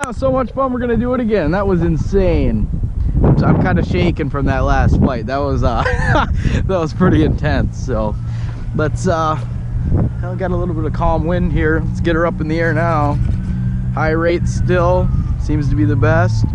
was so much fun. We're gonna do it again. That was insane. I'm kind of shaking from that last flight. That was that was pretty intense. So let's got a little bit of calm wind here. Let's get her up in the air now. High rate still seems to be the best.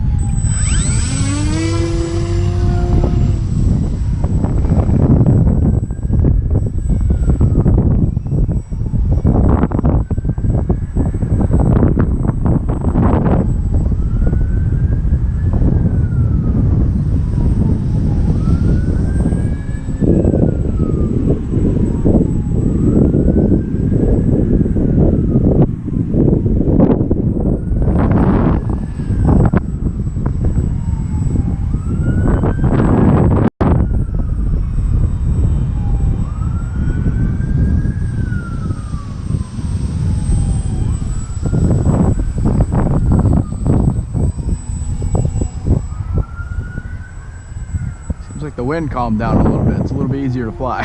Like the wind calmed down a little bit. It's a little bit easier to fly.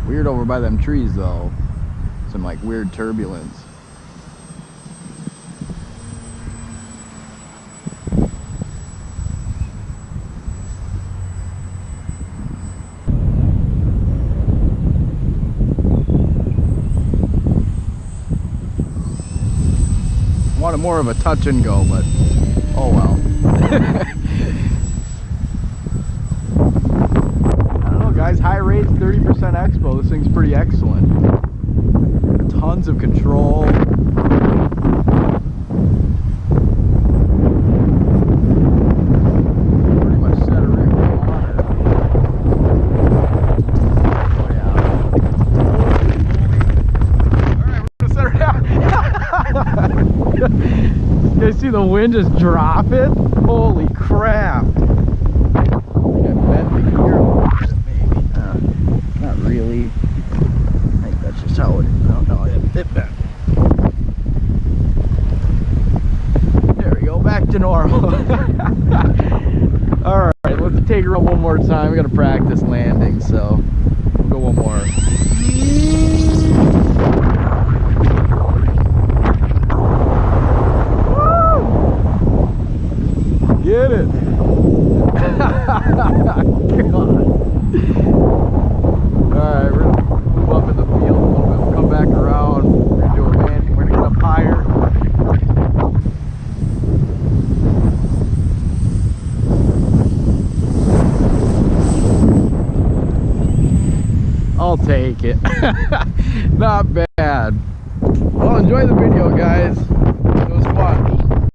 Weird over by them trees though. Some like weird turbulence. Wanted more of a touch and go, but oh well. I don't know, guys. High rates, 30% expo. This thing's pretty excellent. Tons of control. Pretty much set her right where I want it. Oh yeah. All right, we're gonna set her down. You guys see the wind just drop it? Holy crap! I bent the gear a little bit, maybe. Not really. I think that's just how it is. No, no, it bent. There we go, back to normal. Alright, let's take her up one more time. We gotta practice landing, so we'll go one more. Get it! God. Alright, we're gonna move up in the field a little bit. We'll come back around. We're gonna do a landing. We're gonna get up higher. I'll take it. Not bad. Well, enjoy the video, guys.